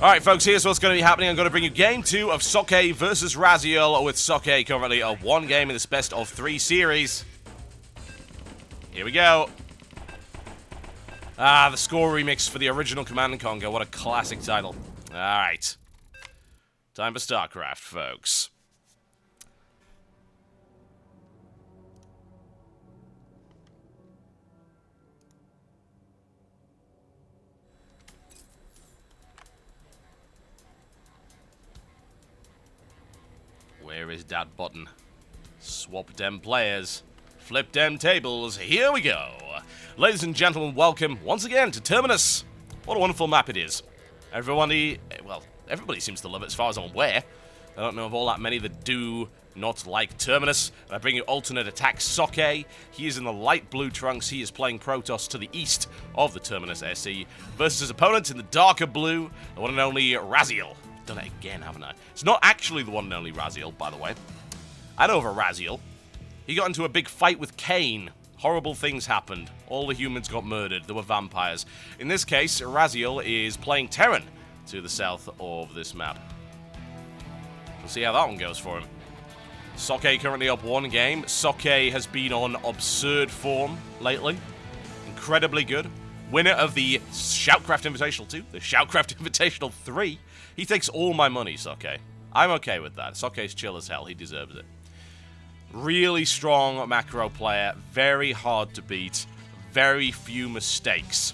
Alright, folks, here's what's going to be happening. I'm going to bring you Game 2 of Socke versus Raziel, with Socke currently a one game in this best of 3 series. Here we go. Ah, the score remix for the original Command & Conquer. What a classic title. Alright. Time for Starcraft, folks. Where is that button? Swap them players. Flip them tables. Here we go. Ladies and gentlemen, welcome once again to Terminus. What a wonderful map it is. Everybody seems to love it as far as I'm aware. I don't know of all that many that do not like Terminus. I bring you alternate attack Socke. He is in the light blue trunks. He is playing Protoss to the east of the Terminus SE versus his opponent in the darker blue, the one and only Raziel. Done it again, haven't I? It's not actually the one and only Raziel, by the way. I know of a Raziel. He got into a big fight with Cain. Horrible things happened. All the humans got murdered. There were vampires. In this case, Raziel is playing Terran to the south of this map. We'll see how that one goes for him. Socke currently up one game. Socke has been on absurd form lately. Incredibly good. Winner of the Shoutcraft Invitational 2, the Shoutcraft Invitational 3. He takes all my money, Socke. I'm okay with that. Socke's chill as hell. He deserves it. Really strong macro player. Very hard to beat. Very few mistakes.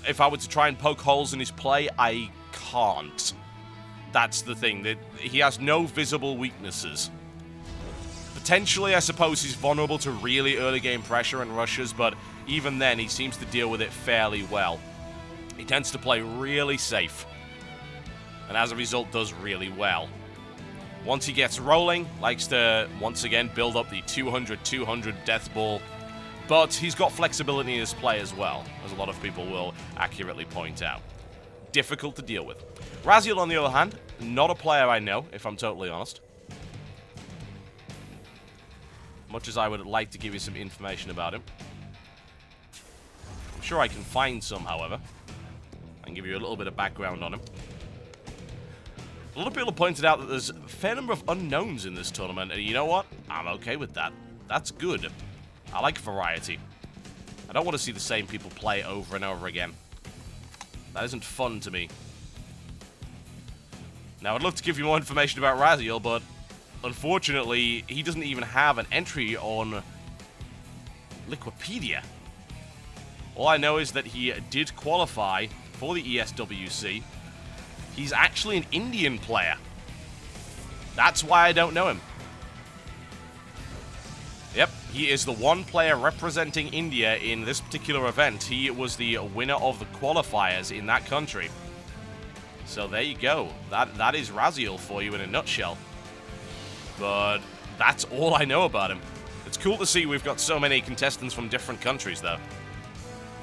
If I were to try and poke holes in his play, I can't. That's the thing. That he has no visible weaknesses. Potentially, I suppose he's vulnerable to really early game pressure and rushes, but even then, he seems to deal with it fairly well. He tends to play really safe, and as a result, does really well. Once he gets rolling, likes to, once again, build up the 200-200 death ball, but he's got flexibility in his play as well, as a lot of people will accurately point out. Difficult to deal with. Raziel, on the other hand, not a player I know, if I'm totally honest. Much as I would like to give you some information about him. I'm sure I can find some, however, and give you a little bit of background on him. A lot of people have pointed out that there's a fair number of unknowns in this tournament, and you know what? I'm okay with that. That's good. I like variety. I don't want to see the same people play over and over again. That isn't fun to me. Now, I'd love to give you more information about Raziel, but unfortunately, he doesn't even have an entry on Wikipedia. All I know is that he did qualify for the ESWC. He's actually an Indian player. That's why I don't know him. Yep, he is the one player representing India in this particular event. He was the winner of the qualifiers in that country. So there you go. That is Raziel for you in a nutshell. But that's all I know about him. It's cool to see we've got so many contestants from different countries, though.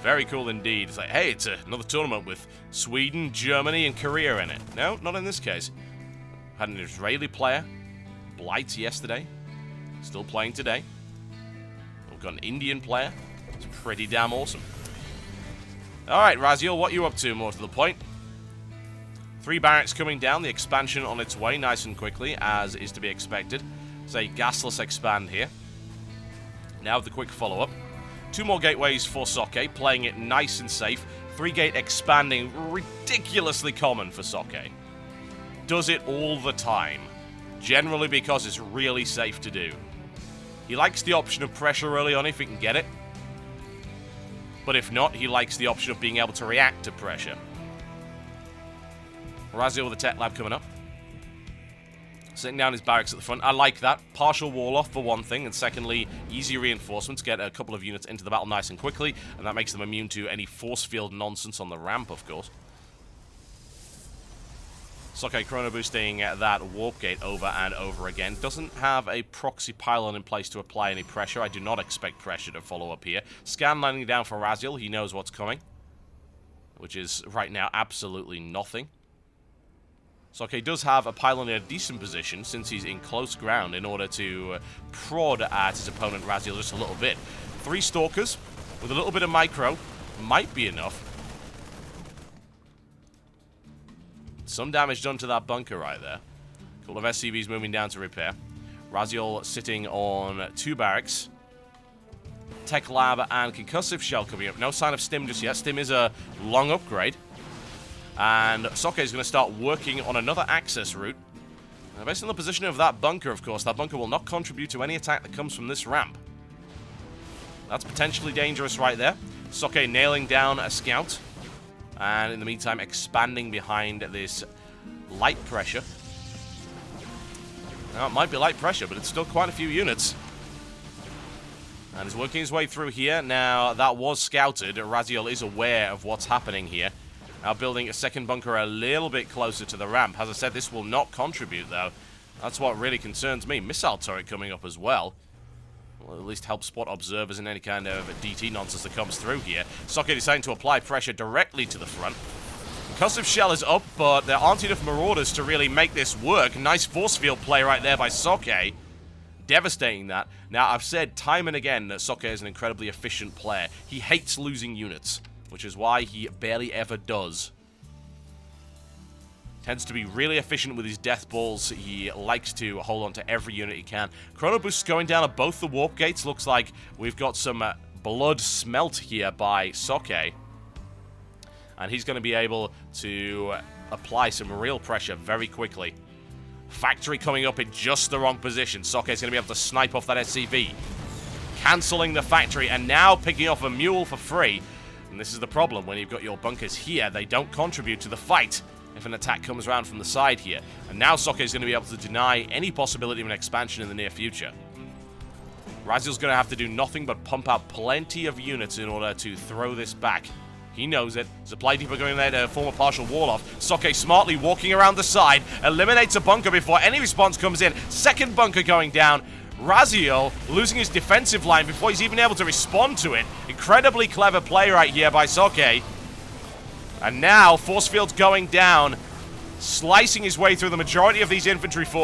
Very cool indeed. It's like, hey, it's another tournament with Sweden, Germany, and Korea in it. No, not in this case. Had an Israeli player, Blight, yesterday. Still playing today. We've got an Indian player. It's pretty damn awesome. Alright, Raziel, what are you up to, more to the point? 3 barracks coming down, the expansion on its way nice and quickly, as is to be expected. It's a gasless expand here. Now the quick follow-up. 2 more gateways for Socke, playing it nice and safe. 3-gate expanding, ridiculously common for Socke. Does it all the time. Generally because it's really safe to do. He likes the option of pressure early on if he can get it. But if not, he likes the option of being able to react to pressure. Raziel with the tech lab coming up. Sitting down his barracks at the front. I like that. Partial wall off for one thing, and secondly, easy reinforcements. Get a couple of units into the battle nice and quickly, and that makes them immune to any force field nonsense on the ramp, of course. Socke chrono boosting that warp gate over and over again. Doesn't have a proxy pylon in place to apply any pressure. I do not expect pressure to follow up here. Scan landing down for Raziel. He knows what's coming, which is right now absolutely nothing. Socke does have a pylon in a decent position since he's in close ground in order to prod at his opponent Raziel just a little bit. 3 Stalkers with a little bit of micro might be enough. some damage done to that bunker right there. A couple of SCVs moving down to repair. Raziel sitting on 2 barracks. Tech Lab and Concussive Shell coming up. No sign of Stim just yet. Stim is a long upgrade. And Socke is going to start working on another access route. Now, based on the position of that bunker, of course, that bunker will not contribute to any attack that comes from this ramp. That's potentially dangerous right there. Socke nailing down a scout. And in the meantime, expanding behind this light pressure. Now, it might be light pressure, but it's still quite a few units. And he's working his way through here. Now, that was scouted. Raziel is aware of what's happening here. Now building a second bunker a little bit closer to the ramp. As I said, this will not contribute, though. That's what really concerns me. Missile turret coming up as well. Will at least help spot observers in any kind of DT nonsense that comes through here. Socke deciding to apply pressure directly to the front. Concussive Shell is up, but there aren't enough Marauders to really make this work. Nice force field play right there by Socke. Devastating that. Now, I've said time and again that Socke is an incredibly efficient player. He hates losing units, which is why he barely ever does. Tends to be really efficient with his death balls. He likes to hold on to every unit he can. Chrono Boost going down at both the warp gates. Looks like we've got some blood smelt here by Socke. And he's going to be able to apply some real pressure very quickly. Factory coming up in just the wrong position. Socke is going to be able to snipe off that SCV. Cancelling the factory and now picking off a mule for free. And this is the problem. When you've got your bunkers here, they don't contribute to the fight if an attack comes around from the side here. And now Socke is going to be able to deny any possibility of an expansion in the near future. Raziel's going to have to do nothing but pump out plenty of units in order to throw this back. He knows it. Supply depot going there to form a partial wall off. Socke smartly walking around the side. Eliminates a bunker before any response comes in. Second bunker going down. Raziel losing his defensive line before he's even able to respond to it. Incredibly clever play right here by Socke. And now, force field's going down. Slicing his way through the majority of these infantry forces.